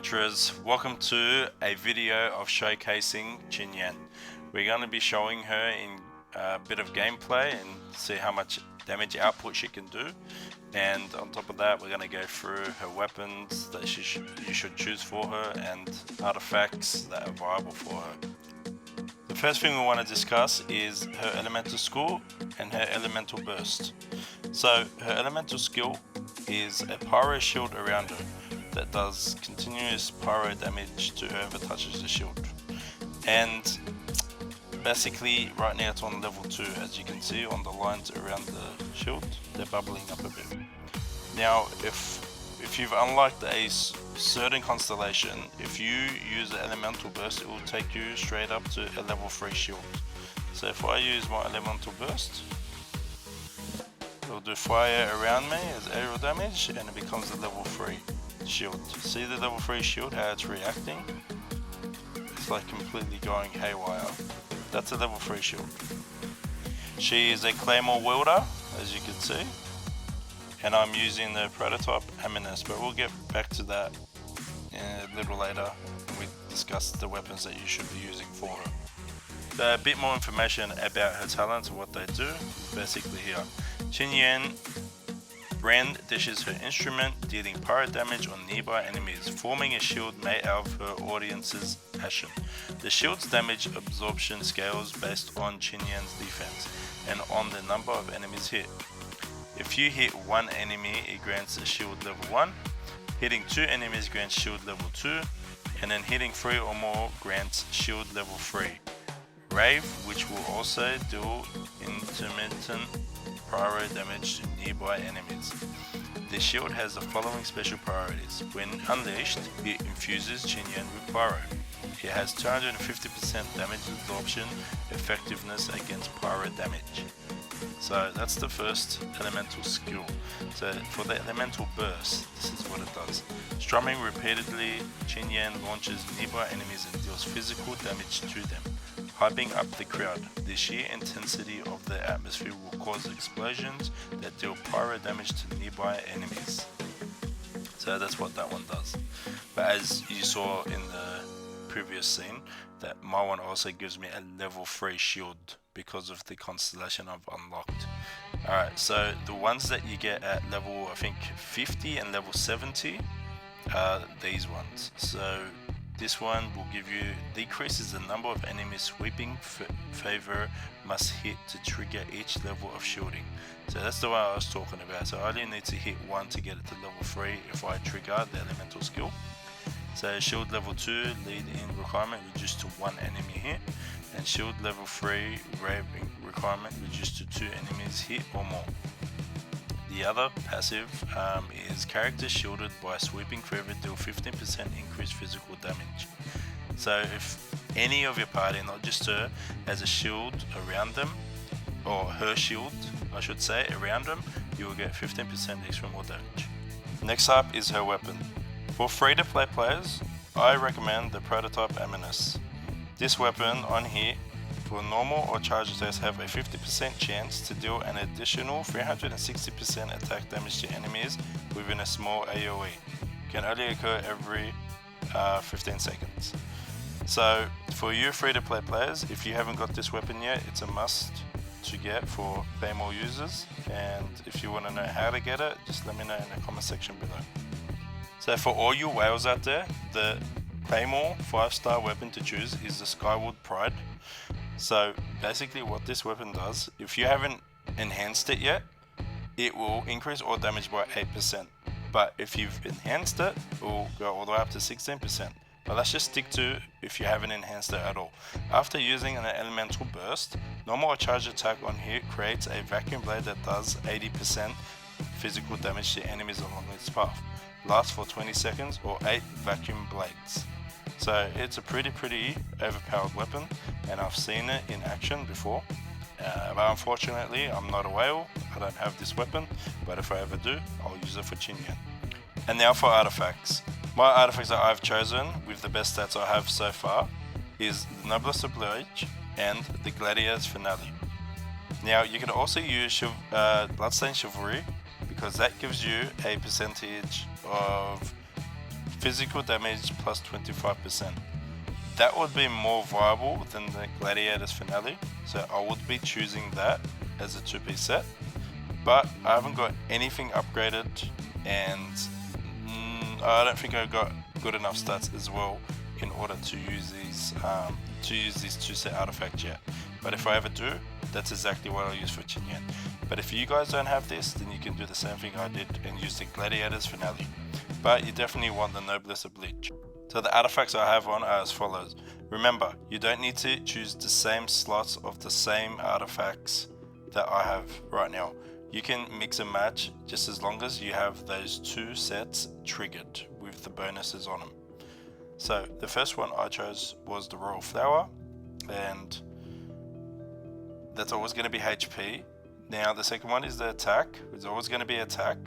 adventurers, welcome to a video of showcasing Xinyan. We're going to be showing her in a bit of gameplay and see how much damage output she can do, and on top of that we're going to go through her weapons that you should choose for her and artifacts that are viable for her. The first thing we want to discuss is her elemental skill and her elemental burst. So her elemental skill is a pyro shield around her that does continuous pyro damage to whoever touches the shield, and basically right now it's on level 2. As you can see on the lines around the shield, they're bubbling up a bit. Now if you've unlocked a certain constellation, if you use the elemental burst, it will take you straight up to a level 3 shield. So if I use my elemental burst, it'll do fire around me as aerial damage and it becomes a level 3 shield. See the level 3 shield, how it's reacting? It's like completely going haywire. That's a level 3 shield. She is a claymore wielder, as you can see, and I'm using the prototype Amulet, but we'll get back to that a little later when we discuss the weapons that you should be using for her. So a bit more information about her talents and what they do, basically here. Xinyan brandishes her instrument, dealing pyro damage on nearby enemies, forming a shield made out of her audience's passion. The shield's damage absorption scales based on Xinyan's defense and on the number of enemies hit. If you hit one enemy, it grants a shield level 1, hitting 2 enemies grants shield level 2, and then hitting 3 or more grants shield level 3. Rave, which will also deal intermittent pyro damage to nearby enemies. The shield has the following special priorities. When unleashed, it infuses Xinyan with pyro. It has 250% damage absorption effectiveness against pyro damage. So that's the first elemental skill. So for the elemental burst, this is what it does. Strumming repeatedly, Xinyan launches nearby enemies and deals physical damage to them, hyping up the crowd. The sheer intensity of the atmosphere will cause explosions that deal pyro damage to nearby enemies. So that's what that one does. But as you saw in the previous scene, that my one also gives me a level 3 shield because of the constellation I've unlocked. Alright, so the ones that you get at level I think 50 and level 70 are these ones. So this one will give you, decreases the number of enemies sweeping favor must hit to trigger each level of shielding. So that's the one I was talking about. So I only need to hit 1 to get it to level 3 if I trigger the elemental skill. So shield level 2 lead in requirement reduced to 1 enemy hit, and shield level 3 raving requirement reduced to 2 enemies hit or more. The other passive is characters shielded by sweeping favor deal 15% increased physical damage. So if any of your party, not just her, has a shield around them, or her shield I should say around them, you will get 15% extra more damage. Next up is her weapon. For free-to-play players, I recommend the prototype Amulet. This weapon on here for normal or charge attacks have a 50% chance to deal an additional 360% attack damage to enemies within a small AoE. Can only occur every 15 seconds. So for you free-to-play players, if you haven't got this weapon yet, it's a must to get for Claymore users, and if you want to know how to get it, just let me know in the comment section below. So for all you whales out there, the Claymore 5-star weapon to choose is the Skyward Pride. So basically what this weapon does, if you haven't enhanced it yet, it will increase all damage by 8%. But if you've enhanced it, it will go all the way up to 16%. But let's just stick to if you haven't enhanced it at all. After using an elemental burst, normal or charge attack on hit creates a vacuum blade that does 80% physical damage to enemies along its path. Lasts for 20 seconds or 8 vacuum blades. So it's a pretty overpowered weapon, and I've seen it in action before. But unfortunately I'm not a whale, I don't have this weapon, but if I ever do, I'll use it for Xinyan. And now for artifacts. My artifacts that I've chosen with the best stats I have so far is the Noblesse Oblige and the Gladiator's Finale. Now you can also use Bloodstained Chivalry because that gives you a percentage of physical damage plus 25%. That would be more viable than the Gladiator's Finale, so I would be choosing that as a 2-piece set. But I haven't got anything upgraded, and I don't think I got good enough stats as well in order to use these 2-set artifacts yet. But if I ever do, that's exactly what I'll use for Xinyan. But if you guys don't have this, then you can do the same thing I did and use the Gladiator's Finale. But you definitely want the Noblesse Oblige. So the artifacts I have on are as follows. Remember, you don't need to choose the same slots of the same artifacts that I have right now. You can mix and match just as long as you have those 2 sets triggered with the bonuses on them. So the first one I chose was the Royal Flower, and that's always going to be HP. Now the second one is the attack. It's always going to be attack.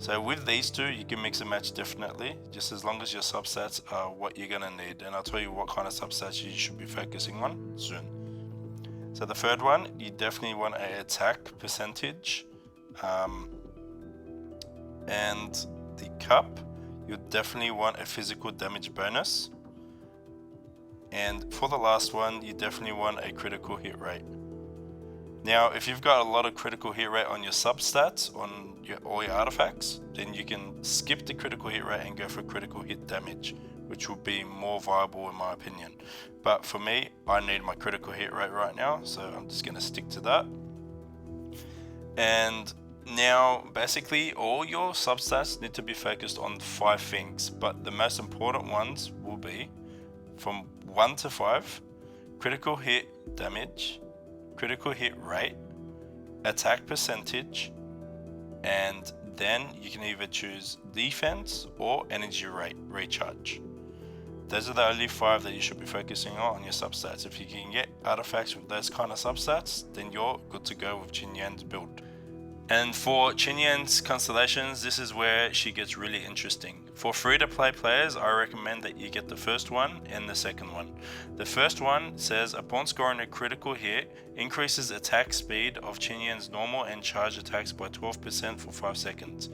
So with these 2 you can mix and match definitely, just as long as your substats are what you're going to need, and I'll tell you what kind of substats you should be focusing on soon. So the third one, you definitely want an attack percentage, and the cup, you definitely want a physical damage bonus, and for the last one you definitely want a critical hit rate. Now if you've got a lot of critical hit rate on your substats on all your artifacts, then you can skip the critical hit rate and go for critical hit damage, which would be more viable in my opinion. But for me, I need my critical hit rate right now, so I'm just going to stick to that. And now basically all your substats need to be focused on 5 things, but the most important ones will be from 1 to 5, critical hit damage, critical hit rate, attack percentage, and then you can either choose defense or energy rate recharge. Those are the only 5 that you should be focusing on your substats. If you can get artifacts with those kind of substats, then you're good to go with Xinyan's build. And for Xinyan's Constellations, this is where she gets really interesting. For free-to-play players, I recommend that you get the first one and the second one. The first one says, upon scoring a critical hit, increases attack speed of Xinyan's normal and charge attacks by 12% for 5 seconds.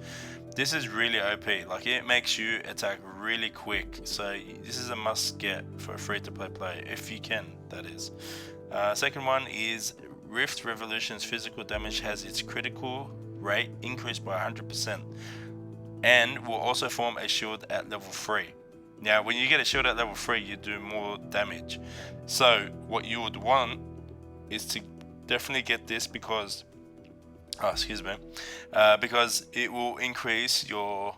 This is really OP, like it makes you attack really quick, so this is a must get for a free-to-play player, if you can, that is. Second one is Rift Revolution's physical damage has its critical rate increased by 100% and will also form a shield at level 3. Now when you get a shield at level 3 you do more damage, so what you would want is to definitely get this because because it will increase your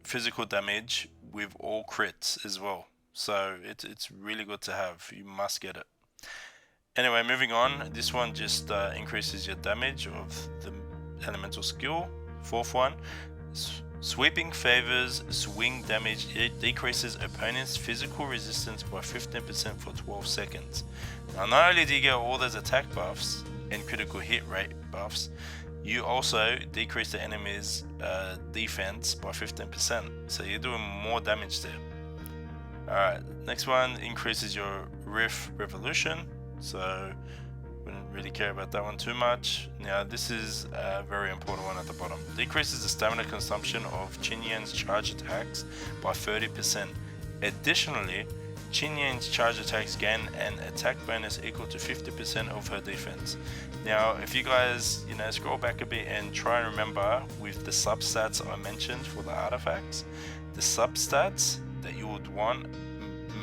physical damage with all crits as well, so it's really good to have. You must get it. Anyway, moving on, this one just increases your damage of the elemental skill. Fourth one, sweeping favors swing damage. It decreases opponent's physical resistance by 15% for 12 seconds. Now not only do you get all those attack buffs and critical hit rate buffs, you also decrease the enemy's defense by 15%, so you're doing more damage there. Alright, next one increases your Rift Revolution. So wouldn't really care about that one too much. Now this is a very important one at the bottom. Decreases the stamina consumption of Xinyan's charge attacks by 30%. Additionally, Xinyan's charge attacks gain an attack bonus equal to 50% of her defense. Now if you guys scroll back a bit and try and remember with the substats I mentioned for the artifacts, the substats that you would want,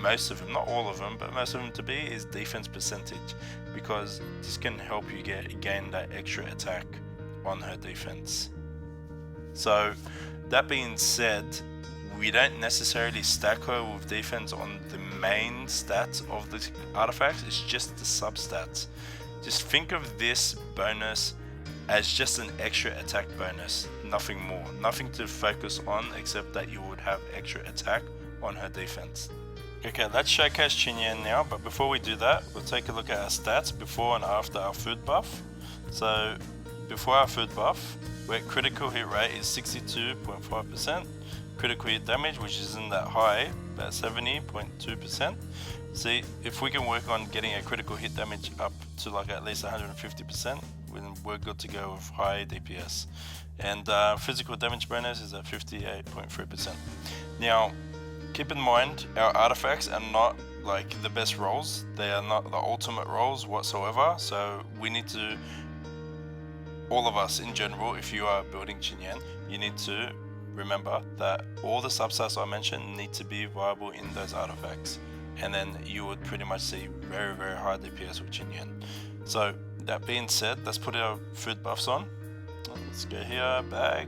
most of them, not all of them, but most of them to be is defense percentage, because this can help you gain that extra attack on her defense. So that being said, we don't necessarily stack her with defense on the main stats of the artifacts, it's just the substats. Just think of this bonus as just an extra attack bonus, nothing more, nothing to focus on except that you would have extra attack on her defense. Okay, let's showcase Xinyan now, but before we do that, we'll take a look at our stats before and after our food buff. So, before our food buff, where critical hit rate is 62.5%, critical hit damage, which isn't that high, about 70.2%. See, if we can work on getting a critical hit damage up to like at least 150%, then we're good to go with high DPS. And physical damage bonus is at 58.3%. Now, keep in mind, our artifacts are not like the best rolls. They are not the ultimate rolls whatsoever. So we need to, all of us in general, if you are building Xinyan, you need to remember that all the substats I mentioned need to be viable in those artifacts. And then you would pretty much see very, very high DPS with Xinyan. So that being said, let's put our food buffs on. Let's go here, bag.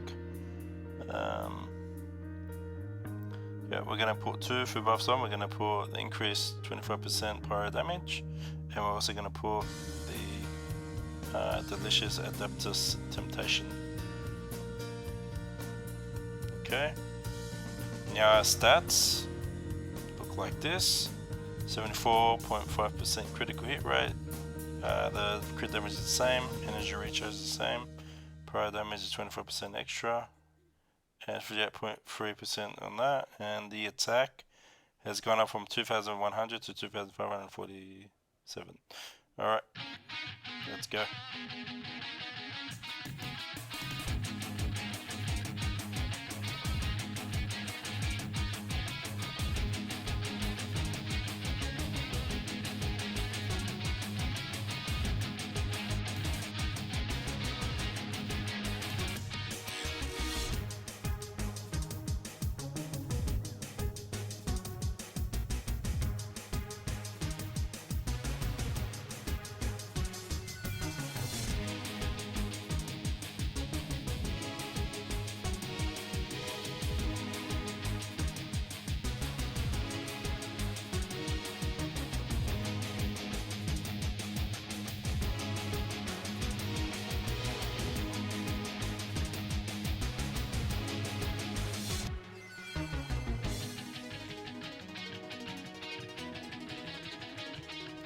Yeah, we're gonna put 2 food buffs on. We're gonna put the increased 25% pyro damage, and we're also gonna put the delicious adeptus temptation. Okay. Now our stats look like this: 74.5% critical hit rate. The crit damage is the same. Energy recharge is the same. Pyro damage is 24% extra. And 48.3% on that, and the attack has gone up from 2,100 to 2,547. Alright, let's go.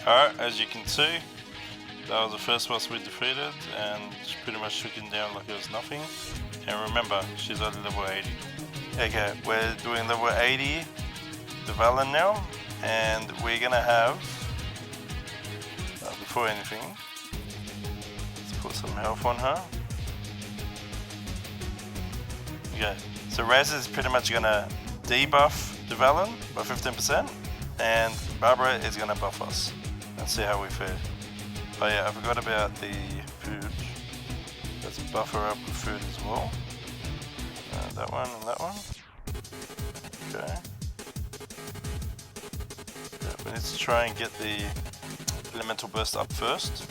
Alright, as you can see, that was the first boss we defeated, and she pretty much took him down like it was nothing. And remember, she's only level 80. Okay, we're doing level 80 Devalin now, and we're gonna have, before anything, let's put some health on her. Okay, so Raz is pretty much gonna debuff Devalin by 15%, and Barbara is gonna buff us. Let's see how we fare. Oh yeah, I forgot about the food. Let's buff her up with food as well. That one and that one. Okay. Yeah, we need to try and get the elemental burst up first.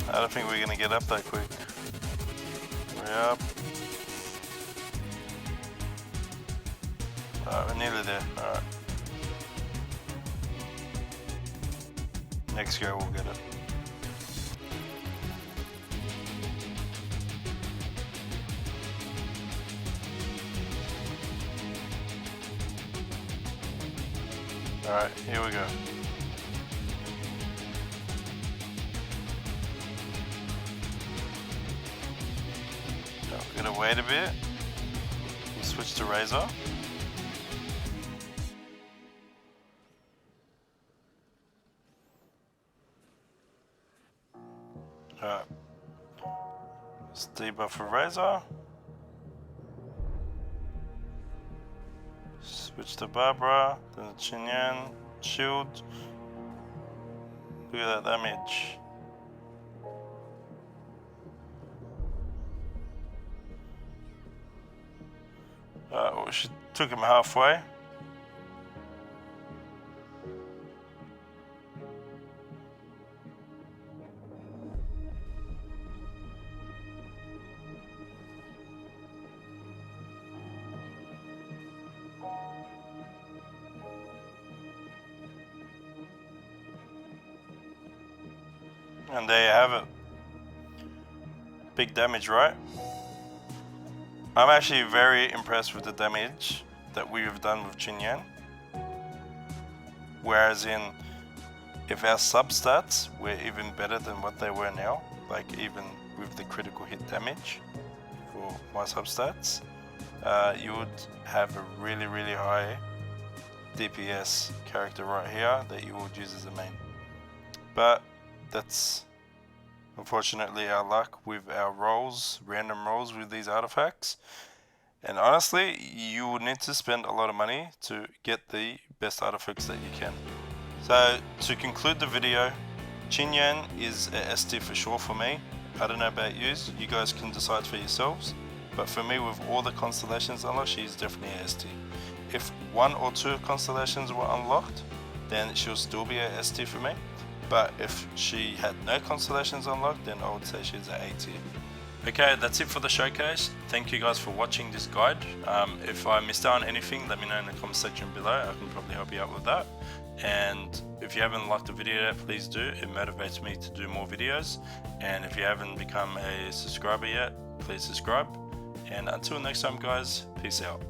I don't think we're gonna get up that quick. Hurry up. Alright, we're nearly there. Alright. Next go we'll get it. Alright, here we go. We're gonna wait a bit. We'll switch to Razor. Alright. Let's debuff for Razor. Switch to Barbara, then the Xinyan shield. Look at that damage. Well, she took him halfway. And there you have it. Big damage, right? I'm actually very impressed with the damage that we've done with Xinyan. Whereas if our substats were even better than what they were now, like even with the critical hit damage for my substats, you would have a really, really high DPS character right here that you would use as a main. But that's unfortunately our luck with our rolls, random rolls with these artifacts. And honestly, you would need to spend a lot of money to get the best artifacts that you can. So to conclude the video, Xinyan is a ST for sure for me. I don't know about you guys can decide for yourselves. But for me, with all the constellations unlocked, she's definitely a ST. If 1 or 2 constellations were unlocked, then she'll still be a ST for me. But if she had no constellations unlocked, then I would say she's an A tier. Okay, that's it for the showcase. Thank you guys for watching this guide. If I missed out on anything, let me know in the comment section below. I can probably help you out with that. And if you haven't liked the video yet, please do. It motivates me to do more videos. And if you haven't become a subscriber yet, please subscribe. And until next time guys, peace out.